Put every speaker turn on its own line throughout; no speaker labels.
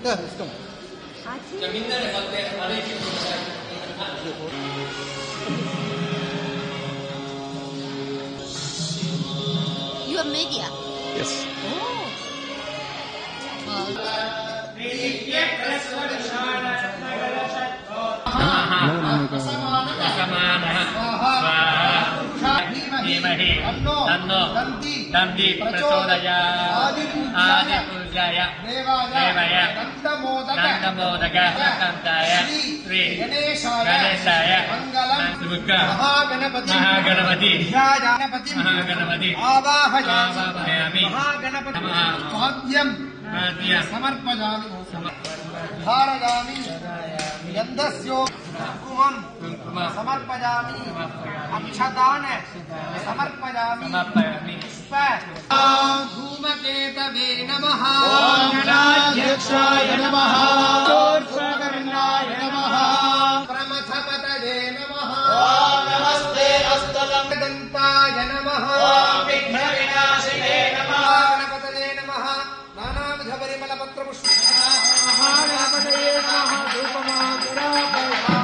You are media?
Yes.
धीमहि तन्नो दन्ति प्रचोदयात् आदिपूज्याय देवाय नन्दमोदक कान्ताय श्री गणेशाय महागणपति आवाहयामि महागणपति समर्पयामि धारयामि गन्धस्यो कुङ्कुमं समर्पयामि अक्षतान् समर्पयामि धूमकेतवे नमः गणाध्यक्षाय नमः चोर्कर्णाय नमः प्रमथपतये नमः नमस्ते अस्तलं दन्ताय नमः विघ्नविनाशिने नमः गणपतये नमः नानाविधपरिमलपत्रपुष्प गणपतये नमः धूपमागुरापया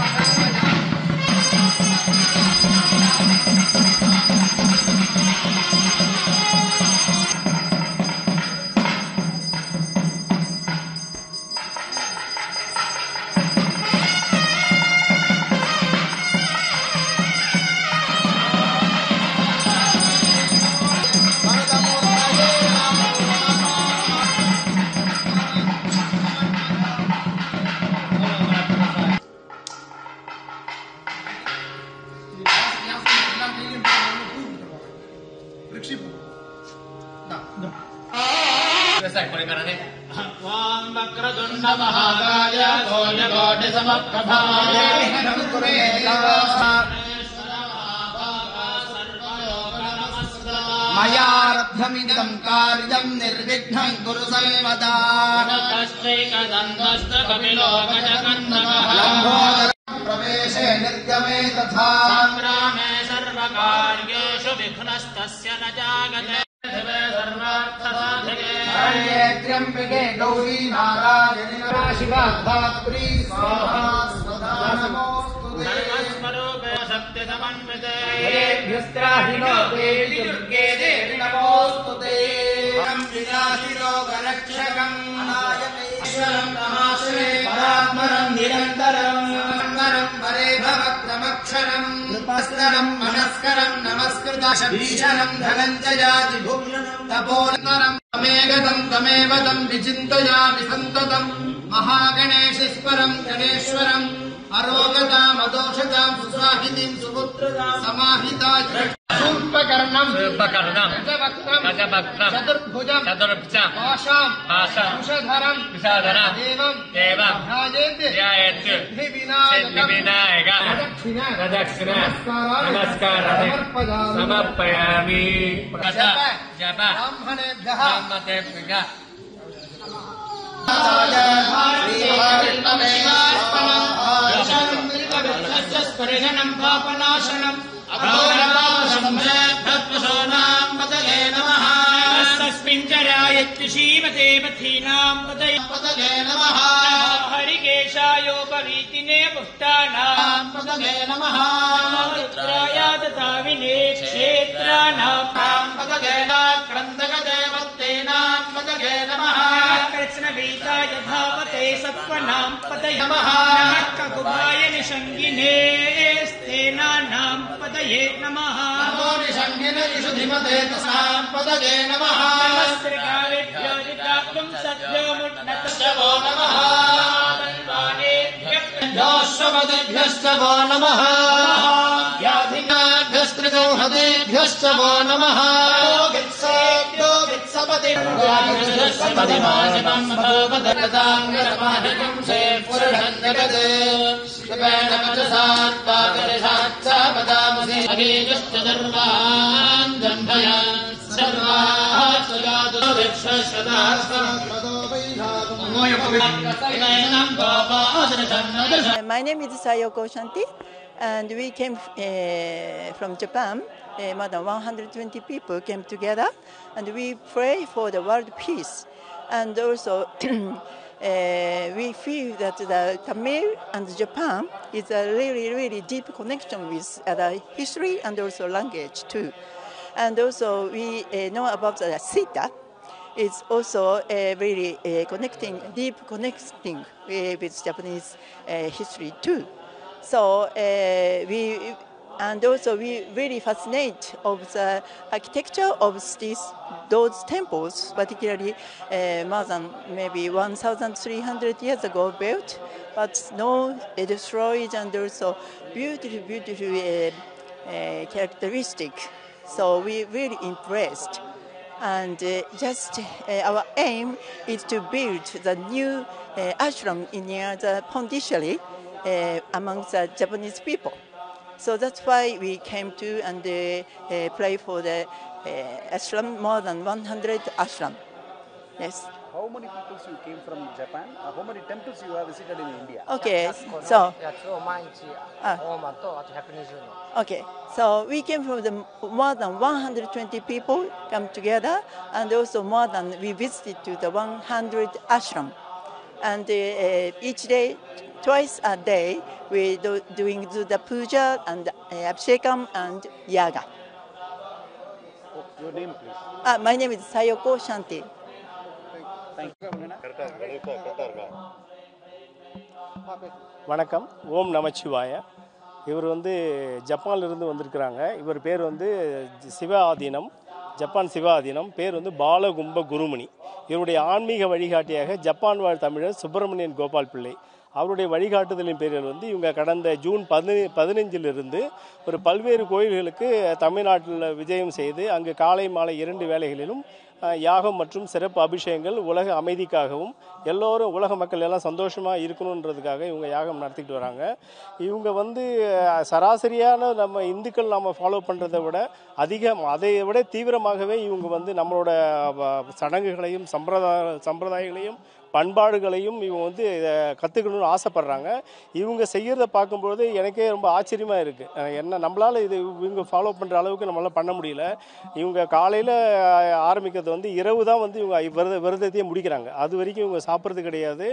वक्रतुण्ड महाकाय कोटिकोटि समप्रभाय
मयारब्धमिदं कार्यं निर्विघ्नं कुरु सर्वदा प्रवेशे निर्गमे तथा
संग्रामे सर्वकार्येषु विघ्नस्तस्य न जागते
त्र्यंबके गौरी नारायणी शिवा धात्री स्वाहा नमोस्तुते
स्वरूपे शक्ति समन्विते
त्राहिनो देवी दुर्गे देवी नमोस्तुते विनाशि रोगरक्षकम् अनायकैश्वरम् नमाश्रे परात्मरम् निरन्तरम् मङ्गलम् वरे भवक्रमक्षरम् कृपस्करम् मनस्करम् नमस्कृतशभीषणम् धनञ्जयाति भुवनम् तपोन्तरम् तमेगतम् तमेवतम् विचिन्तयामि सन्ततम् महागणेशेश्वरम् गणेश्वरम् अरोगताम् अदोषताम् सुस्वाहितीम् सुपुत्रताम् समाहिताय शूर्पकर्णम् गजवक्त्रम् चतुर्भुजम् पाशाम् कुशधरम् देवम् ध्यायेत् सिद्धिविनायक प्रदक्षिण नमस्कारः समर्पयामि जप ब्राह्मणेभ्यः
स्पर्शनम् पापनाशनम् अघोरपाशम्भ्रत्वशोनाम् पतये नमः तस्मिञ्चराय श्रीमते पथीनाम् पतये नमः हरिकेशायोपवीतिने पुष्टानाम् पतये नमः रुद्राय दताविने क्षेत्राणाम् पतये क्रन्दकदेवत्तेनाम् पतये नमः कृष्णवीताय धावते सत्त्वनाम् पतये नमः ककुभाय निषङ्गिने स्तेनानाम् पतये नमः नमो निषङ्गिने विशुधिमते तस्माम् पतये नमः नमस्त्रिकालेभ्योदितात्वम् सद्योमुन्नतश्च वो नमः योऽश्वपदेभ्यश्च वो नमः याधिकाभ्यस्त्रिगौहदेभ्यश्च वो नमः
My name is Sayoko Shanti, and we came from Japan. More than 120 people came together, and we pray for the world peace. And also, we feel that the Tamil and Japan is a really, really deep connection with the history and also language too. And also we know about the Sita. It's also really deep connecting with Japanese history too. So we really fascinate of the architecture of those temples, particularly more than maybe 1,300 years ago built, but no destroyed and also beautiful characteristic. So we really impressed. And our aim is to build the new ashram near the Pondicherry among the Japanese people. So that's why we came to and play for the ashram, more than 100 ashram. Yes.
How many people you came from Japan? How many temples you have visited in India?
Okay, so we came from more than 120 people come together, and also more than we visited to the 100 ashram. And each day, twice a day, we doing the puja and abhishekam and yaga.
Your name, please.
My name is Sayoko Shanti.
வணக்கம். ஓம் நமச்சிவாய. இவர் ஜப்பான்லேருந்து வந்திருக்கிறாங்க. இவர் பேர் சிவ ஆதீனம், Japan சிவ ஆதீனம். பேர் பாலகும்ப குருமணி. இவருடைய ஆன்மீக வழிகாட்டியாக Japan வாழ் தமிழர் சுப்பிரமணியன் கோபால் பிள்ளை அவருடைய வழிகாட்டுதலின் பேரில் இவங்க கடந்த ஜூன் 15 ஒரு பல்வேறு கோயில்களுக்கு தமிழ்நாட்டில் விஜயம் செய்து அங்கு காலை மாலை 2 வேளைகளிலும் யாகம் மற்றும் சிறப்பு அபிஷேகங்கள் உலக அமைதிக்காகவும் எல்லோரும் உலக மக்கள் எல்லாம் சந்தோஷமாக இருக்கணுன்றதுக்காக இவங்க யாகம் நடத்திக்கிட்டு வராங்க. இவங்க சராசரியான நம்ம இந்துக்கள் நம்ம ஃபாலோ பண்ணுறதை விட அதை விட தீவிரமாகவே இவங்க நம்மளோட சடங்குகளையும் சம்பிரதாயங்களையும் பண்பாடுகளையும் இவங்க கற்றுக்கணும்னு ஆசைப்படுறாங்க. இவங்க செய்கிறத பார்க்கும்போது எனக்கே ரொம்ப ஆச்சரியமாக இருக்குது. என்ன நம்மளால் இவங்க ஃபாலோ பண்ணுற அளவுக்கு நம்மளால் பண்ண முடியல. இவங்க காலையில் ஆரம்பிக்கிறது இரவு தான் இவங்க விரதத்தையே முடிக்கிறாங்க. அது வரைக்கும் இவங்க சாப்பிட்றது கிடையாது.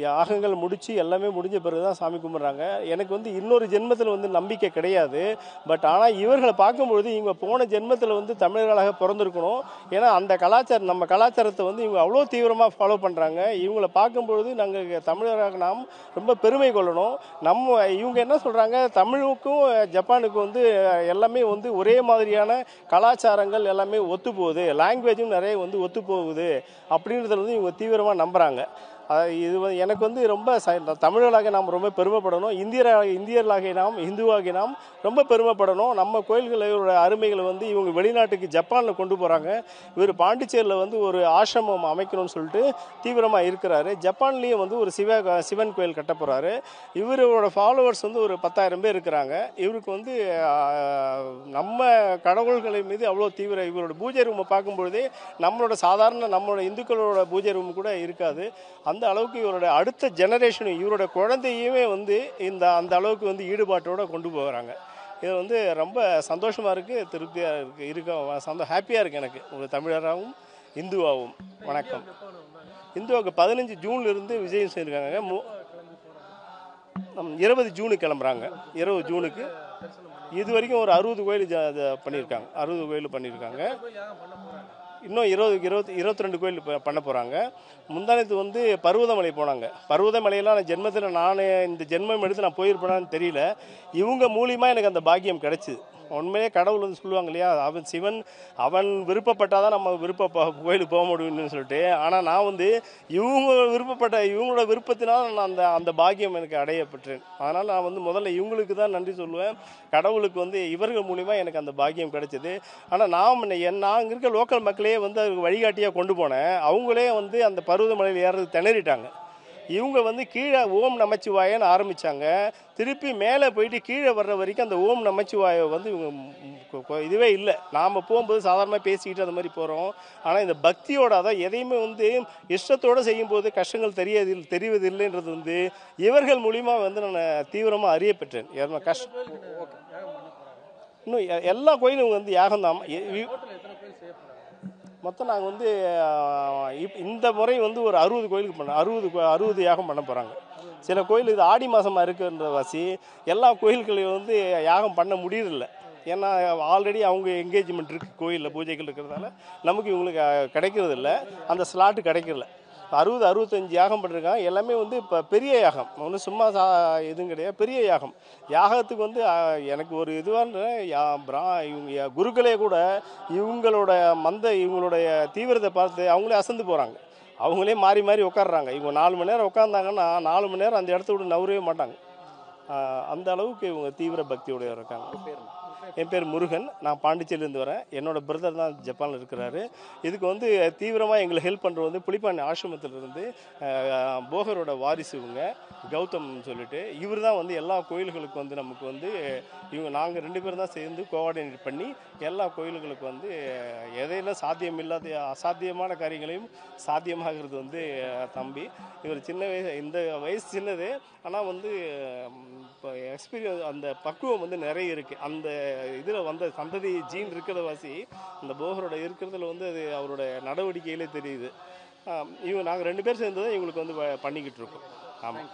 யாகங்கள் முடித்து எல்லாமே முடிஞ்ச பிறகு தான் சாமி கும்பிட்றாங்க. எனக்கு இன்னொரு ஜென்மத்தில் நம்பிக்கை கிடையாது. பட் ஆனால் இவர்களை பார்க்கும்பொழுது இவங்க போன ஜென்மத்தில் தமிழர்களாக பிறந்திருக்கணும். ஏன்னா அந்த கலாச்சாரம் நம்ம கலாச்சாரத்தை இவங்க அவ்வளோ தீவிரமாக ஃபாலோ பண்ணுறாங்க. இவங்களை பார்க்கும்பொழுது நாங்கள் தமிழராக நாம் ரொம்ப பெருமை கொள்ளணும். இவங்க என்ன சொல்கிறாங்க, தமிழுக்கும் ஜப்பானுக்கும் எல்லாமே ஒரே மாதிரியான கலாச்சாரங்கள் எல்லாமே ஒத்து போகுது, லாங்குவேஜும் நிறைய ஒத்து போகுது அப்படின்றதுல இவங்க தீவிரமாக நம்புகிறாங்க. இது எனக்கு ரொம்ப தமிழர்களாக நாம் ரொம்ப பெருமைப்படணும். இந்தியர்களாக நாம், இந்துவாகி நாம் ரொம்ப பெருமைப்படணும். நம்ம கோயில்களோட அருமைகளை இவங்க வெளிநாட்டுக்கு ஜப்பானில் கொண்டு போகிறாங்க. இவர் பாண்டிச்சேரியில் ஒரு ஆசிரமம் அமைக்கணும்னு சொல்லிட்டு தீவிரமாக இருக்கிறாரு. ஜப்பான்லேயும் ஒரு சிவன் கோயில் கட்ட போகிறாரு. இவரோட ஃபாலோவர்ஸ் ஒரு 10,000 பேர் இருக்கிறாங்க. இவருக்கு நம்ம கடவுள்களை மீது அவ்வளோ தீவிர. இவரோட பூஜை ரூமை பார்க்கும்பொழுதே நம்மளோட இந்துக்களோட பூஜை ரூம் கூட இருக்காது. அந்த அளவுக்கு இவரோட அடுத்த ஜெனரேஷன், இவரோட குழந்தையுமே அந்த அளவுக்கு ஈடுபாட்டோடு கொண்டு போகிறாங்க. இது ரொம்ப சந்தோஷமாக இருக்குது, திருப்தியாக இருக்குது, ஹாப்பியாக இருக்குது எனக்கு ஒரு தமிழராகவும் இந்துவாகவும். வணக்கம். இந்துவுக்கு 15 ஜூன்லேருந்து விஜயம் செய்திருக்காங்க. 20 ஜூனுக்கு கிளம்புறாங்க. 20 ஜூனுக்கு இது வரைக்கும் ஒரு 60 கோயில் பண்ணியிருக்காங்க. 60 கோயில் பண்ணியிருக்காங்க. இன்னும் 22 கோயில் பண்ண போகிறாங்க. முந்தானத்து பருவதமலை போனாங்க. பருவதமலையெல்லாம் ஜென்மத்தில் இந்த ஜென்மம் எடுத்து நான் போயிருப்பேனான்னு தெரியல. இவங்க மூலியமாக எனக்கு அந்த பாக்கியம் கிடைச்சிது. உண்மையே கடவுள் சொல்லுவாங்க இல்லையா, அவன் சிவன் அவன் விருப்பப்பட்டாதான் நம்ம கோயிலுக்கு போக முடியும்னு சொல்லிட்டு. ஆனால் நான் இவங்களோட விருப்பத்தினால் நான் அந்த பாக்கியம் எனக்கு அடையப்பட்டேன். அதனால் நான் முதல்ல இவங்களுக்கு தான் நன்றி சொல்லுவேன். கடவுளுக்கு இவர்கள் மூலிமா எனக்கு அந்த பாக்கியம் கிடைச்சது. ஆனால் நான் இருக்க லோக்கல் மக்களே அதுக்கு வழிகாட்டியாக கொண்டு போனேன். அவங்களே அந்த பருவதமலையில் ஏறது திணறிட்டாங்க. இவங்க கீழே ஓம் நமச்சிவாயன்னு ஆரம்பித்தாங்க. திருப்பி மேலே போயிட்டு கீழே வர்ற வரைக்கும் அந்த ஓம் நமச்சிவாயை இவங்க இதுவே இல்லை. நாம் போகும்போது சாதாரணமாக பேசிக்கிட்டு அந்த மாதிரி போகிறோம். ஆனால் இந்த பக்தியோட அதான் எதையுமே இஷ்டத்தோடு செய்யும்போது கஷ்டங்கள் தெரிவதில்லைன்றது இவர்கள் மூலிமா நான் தீவிரமாக அறியப்பெற்றேன். இன்னும் எல்லா கோயிலும் யாகம் தான். மொத்தம் நாங்கள் வந்து இந்த முறை வந்து ஒரு 60 கோயிலுக்கு பண்ண 60 யாகம் பண்ண போகிறாங்க. சில கோயில் இது ஆடி மாதமாக இருக்குன்ற வாசி எல்லா கோயில்களையும் வந்து யாகம் பண்ண முடியறதில்ல. ஏன்னா ஆல்ரெடி அவங்க என்கேஜ்மெண்ட் இருக்குது, கோயிலில் பூஜைகள் இருக்கிறதால நமக்கு இவங்களுக்கு கிடைக்கிறது இல்லை, அந்த ஸ்லாட்டு கிடைக்கிறதில்ல. 65 யாகம் பண்ணிருக்காங்க. எல்லாமே வந்து இப்போ பெரிய யாகம், ஒன்றும் சும்மா எதுவும் கிடையாது, பெரிய யாகம். யாகத்துக்கு வந்து எனக்கு ஒரு இதுவான இவங்க குருக்களே கூட இவங்களுடைய இவங்களுடைய தீவிரத்தை பார்த்து அவங்களே அசந்து போகிறாங்க. அவங்களே மாறி மாறி உட்காடுறாங்க. இவங்க 4 மணி நேரம் உட்காந்தாங்கன்னா 4 மணி நேரம் அந்த இடத்த விட்டு நவரவே மாட்டாங்க. அந்த அளவுக்கு இவங்க தீவிர பக்தியோட இருக்காங்க. என் பேர் முருகன், நான் பாண்டிச்சேரியிலேருந்து வரேன். என்னோட பிரதர் தான் ஜப்பானில் இருக்கிறாரு. இதுக்கு வந்து தீவிரமாக எங்களை ஹெல்ப் பண்ணுறது வந்து புலிப்பாணி ஆசிரமத்திலிருந்து போகரோட வாரிசு இவங்க கௌதம் சொல்லிட்டு இவர் தான் வந்து எல்லா கோயில்களுக்கு வந்து நமக்கு வந்து நாங்கள் 2 பேரும் தான் சேர்ந்து கோஆர்டினேட் பண்ணி எல்லா கோயில்களுக்கு வந்து எதையெல்லாம் சாத்தியமில்லாத அசாத்தியமான காரியங்களையும் சாத்தியமாகிறது வந்து தம்பி. இவர் சின்ன வயசு, இந்த வயசு சின்னது, ஆனால் வந்து இப்போ எக்ஸ்பீரியன்ஸ் அந்த பக்குவம் வந்து நிறைய இருக்குது. அந்த இதில் வந்த சந்ததி ஜீன் இருக்கிறத வாசி அந்த போகரோட இருக்கிறதுல வந்து அது அவரோட நடவடிக்கையிலே தெரியுது. நாங்கள் 2 பேர் சேர்ந்து தான் இவங்களுக்கு வந்து பண்ணிக்கிட்டு இருக்கோம். ஆமாம்.